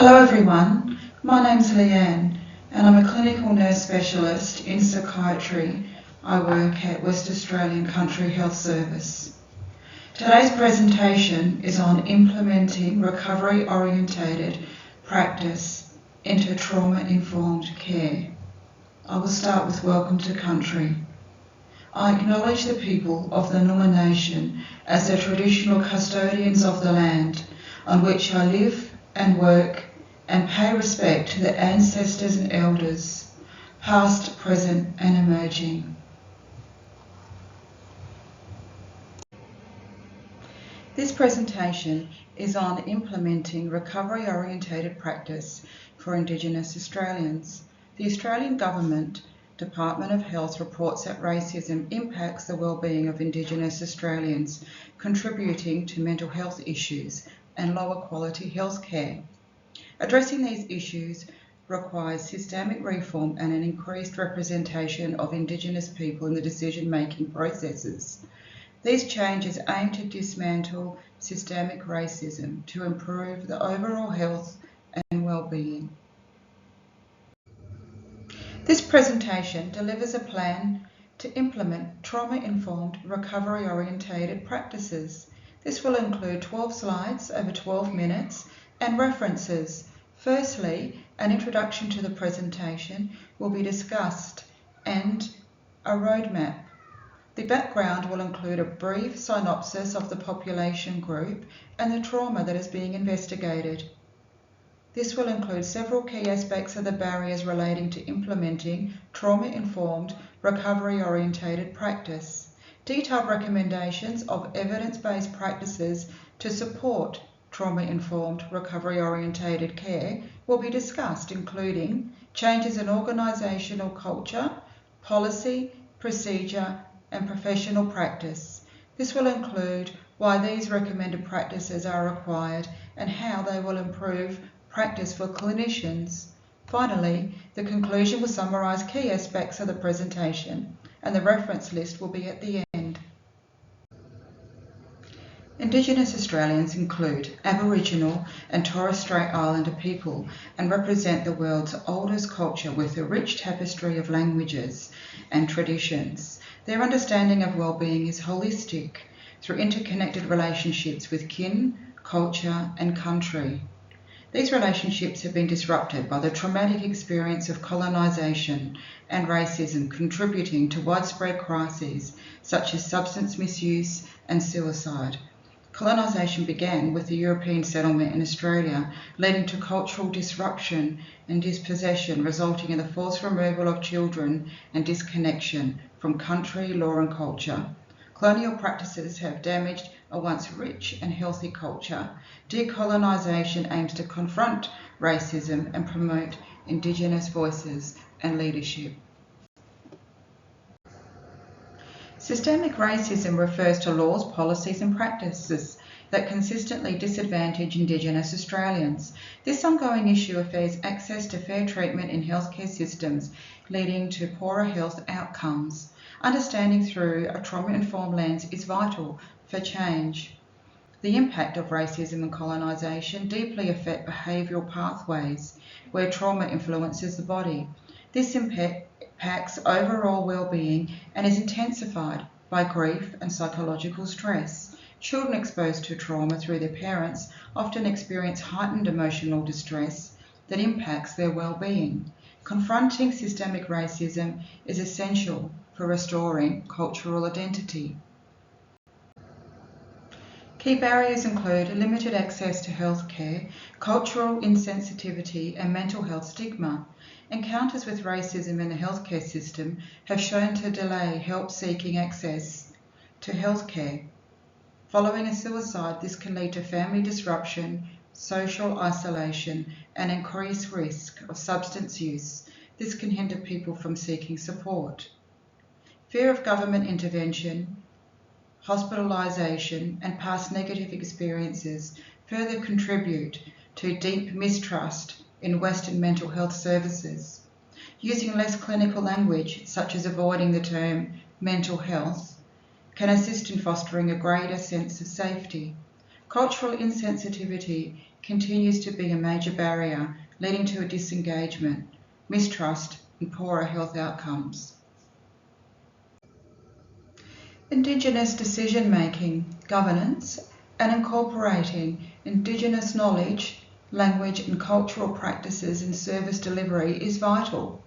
Hello everyone, my name's Leanne and I'm a clinical nurse specialist in psychiatry. I work at West Australian Country Health Service. Today's presentation is on implementing recovery-orientated practice into trauma-informed care. I will start with Welcome to Country. I acknowledge the people of the Noongar Nation as the traditional custodians of the land on which I live and work, and pay respect to the ancestors and elders, past, present and emerging. This presentation is on implementing recovery-orientated practice for Indigenous Australians. The Australian Government Department of Health reports that racism impacts the well-being of Indigenous Australians, contributing to mental health issues and lower quality health care. Addressing these issues requires systemic reform and an increased representation of Indigenous people in the decision-making processes. These changes aim to dismantle systemic racism to improve the overall health and well-being. This presentation delivers a plan to implement trauma-informed recovery-orientated practices. This will include 12 slides over 12 minutes and references. Firstly, an introduction to the presentation will be discussed and a roadmap. The background will include a brief synopsis of the population group and the trauma that is being investigated. This will include several key aspects of the barriers relating to implementing trauma-informed recovery-orientated practice. Detailed recommendations of evidence-based practices to support trauma-informed recovery-orientated care will be discussed, including changes in organisational culture, policy, procedure and professional practice. This will include why these recommended practices are required and how they will improve practice for clinicians. Finally, the conclusion will summarise key aspects of the presentation and the reference list will be at the end. Indigenous Australians include Aboriginal and Torres Strait Islander people and represent the world's oldest culture with a rich tapestry of languages and traditions. Their understanding of well-being is holistic through interconnected relationships with kin, culture and country. These relationships have been disrupted by the traumatic experience of colonisation and racism, contributing to widespread crises such as substance misuse and suicide. Colonisation began with the European settlement in Australia, leading to cultural disruption and dispossession, resulting in the forced removal of children and disconnection from country, law and culture. Colonial practices have damaged a once rich and healthy culture. Decolonisation aims to confront racism and promote Indigenous voices and leadership. Systemic racism refers to laws, policies and practices that consistently disadvantage Indigenous Australians. This ongoing issue affects access to fair treatment in healthcare systems, leading to poorer health outcomes. Understanding through a trauma-informed lens is vital for change. The impact of racism and colonisation deeply affect behavioural pathways where trauma influences the body. This impacts overall well-being and is intensified by grief and psychological stress. Children exposed to trauma through their parents often experience heightened emotional distress that impacts their well-being. Confronting systemic racism is essential for restoring cultural identity. Key barriers include limited access to healthcare, cultural insensitivity and mental health stigma. Encounters with racism in the healthcare system have shown to delay help-seeking access to healthcare. Following a suicide, this can lead to family disruption, social isolation and increased risk of substance use. This can hinder people from seeking support. Fear of government intervention, hospitalisation and past negative experiences further contribute to deep mistrust in Western mental health services. Using less clinical language, such as avoiding the term mental health, can assist in fostering a greater sense of safety. Cultural insensitivity continues to be a major barrier, leading to a disengagement, mistrust, and poorer health outcomes. Indigenous decision-making, governance, and incorporating Indigenous knowledge, language, and cultural practices in service delivery is vital.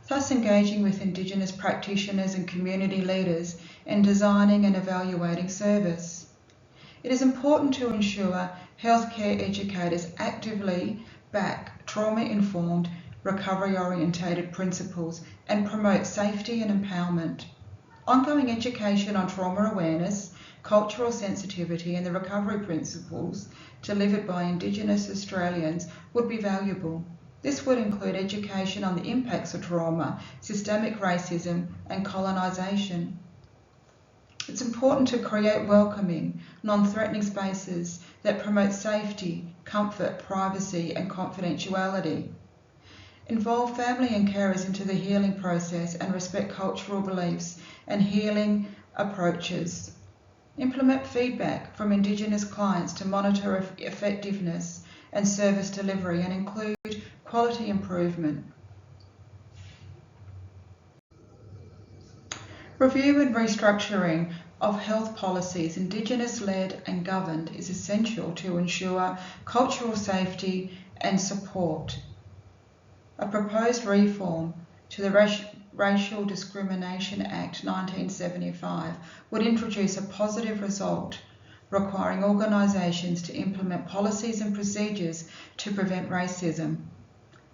Thus, engaging with Indigenous practitioners and community leaders in designing and evaluating service. It is important to ensure healthcare educators actively back trauma-informed, recovery-orientated principles and promote safety and empowerment. Ongoing education on trauma awareness, cultural sensitivity and the recovery principles delivered by Indigenous Australians would be valuable. This would include education on the impacts of trauma, systemic racism and colonisation. It's important to create welcoming, non-threatening spaces that promote safety, comfort, privacy and confidentiality. Involve family and carers into the healing process and respect cultural beliefs and healing approaches. Implement feedback from Indigenous clients to monitor effectiveness and service delivery and include quality improvement. Review and restructuring of health policies, Indigenous-led and governed, is essential to ensure cultural safety and support. A proposed reform to the Racial Discrimination Act 1975 would introduce a positive result, requiring organisations to implement policies and procedures to prevent racism,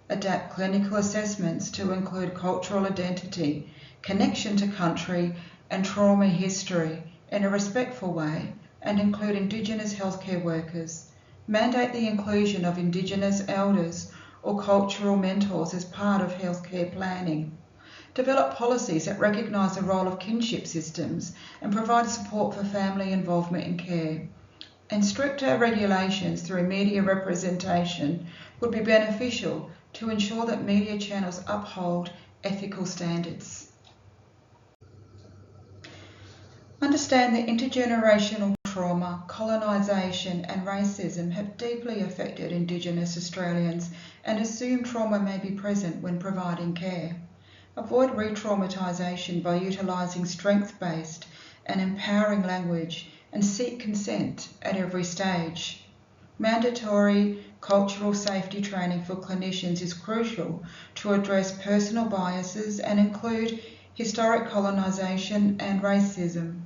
adapt clinical assessments to include cultural identity, connection to country and trauma history in a respectful way, and include Indigenous healthcare workers, mandate the inclusion of Indigenous elders or cultural mentors as part of healthcare planning, develop policies that recognise the role of kinship systems and provide support for family involvement in care, and stricter regulations through media representation would be beneficial to ensure that media channels uphold ethical standards. Understand that intergenerational trauma, colonisation and racism have deeply affected Indigenous Australians and assume trauma may be present when providing care. Avoid re-traumatisation by utilising strength-based and empowering language and seek consent at every stage. Mandatory cultural safety training for clinicians is crucial to address personal biases and include historic colonisation and racism.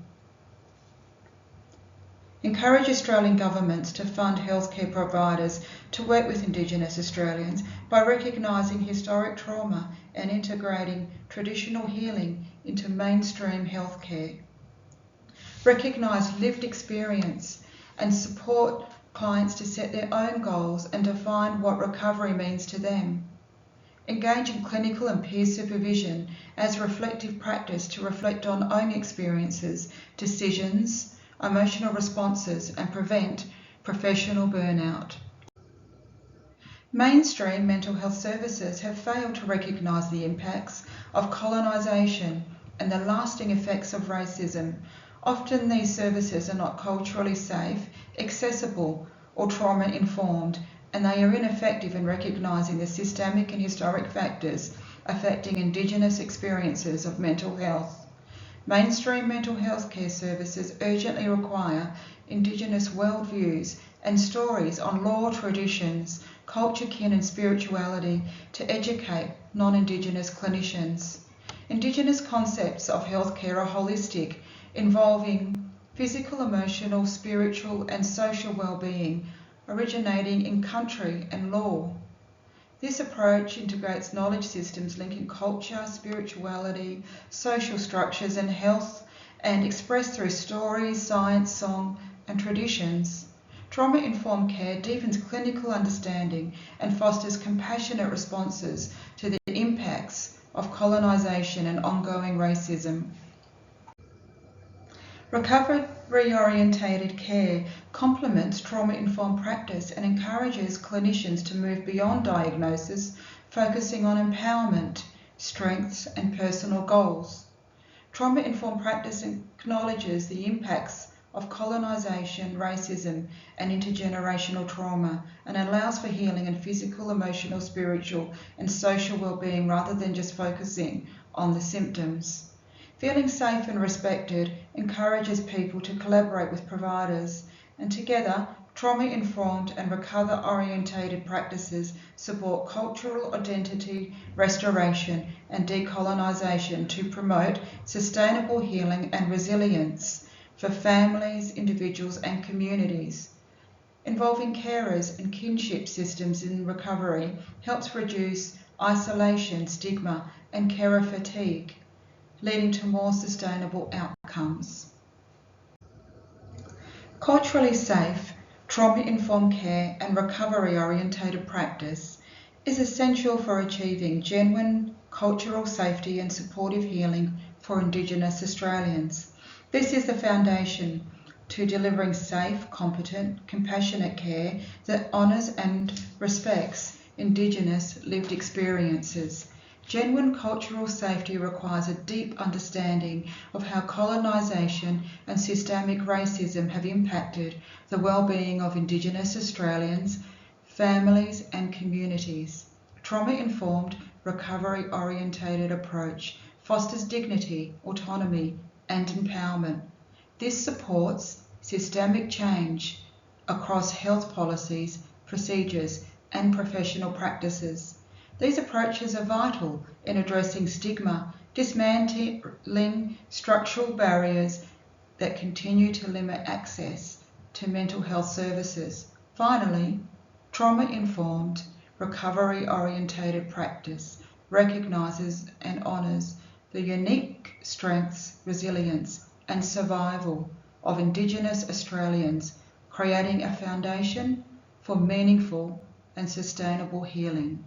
Encourage Australian governments to fund healthcare providers to work with Indigenous Australians by recognising historic trauma and integrating traditional healing into mainstream healthcare. Recognise lived experience and support clients to set their own goals and define what recovery means to them. Engage in clinical and peer supervision as reflective practice to reflect on own experiences, decisions, emotional responses and prevent professional burnout. Mainstream mental health services have failed to recognise the impacts of colonisation and the lasting effects of racism. Often these services are not culturally safe, accessible or trauma-informed, and they are ineffective in recognising the systemic and historic factors affecting Indigenous experiences of mental health. Mainstream mental health care services urgently require Indigenous worldviews and stories on law, traditions, culture, kin and spirituality to educate non-Indigenous clinicians. Indigenous concepts of healthcare are holistic, involving physical, emotional, spiritual and social well-being, originating in country and law. This approach integrates knowledge systems linking culture, spirituality, social structures and health, and expressed through stories, science, song and traditions. Trauma-informed care deepens clinical understanding and fosters compassionate responses to the impacts of colonisation and ongoing racism. Recovery-orientated care complements trauma-informed practice and encourages clinicians to move beyond diagnosis, focusing on empowerment, strengths and personal goals. Trauma-informed practice acknowledges the impacts of colonisation, racism and intergenerational trauma, and allows for healing in physical, emotional, spiritual and social well-being rather than just focusing on the symptoms. Feeling safe and respected encourages people to collaborate with providers, and together trauma-informed and recover-orientated practices support cultural identity restoration and decolonisation to promote sustainable healing and resilience for families, individuals and communities. Involving carers and kinship systems in recovery helps reduce isolation, stigma and carer fatigue, leading to more sustainable outcomes. Culturally safe, trauma-informed care and recovery-orientated practice is essential for achieving genuine cultural safety and supportive healing for Indigenous Australians. This is the foundation to delivering safe, competent, compassionate care that honours and respects Indigenous lived experiences. Genuine cultural safety requires a deep understanding of how colonisation and systemic racism have impacted the well-being of Indigenous Australians, families and communities. Trauma-informed, recovery-orientated approach fosters dignity, autonomy and empowerment. This supports systemic change across health policies, procedures and professional practices. These approaches are vital in addressing stigma, dismantling structural barriers that continue to limit access to mental health services. Finally, trauma-informed, recovery-orientated practice recognises and honours the unique strengths, resilience and survival of Indigenous Australians, creating a foundation for meaningful and sustainable healing.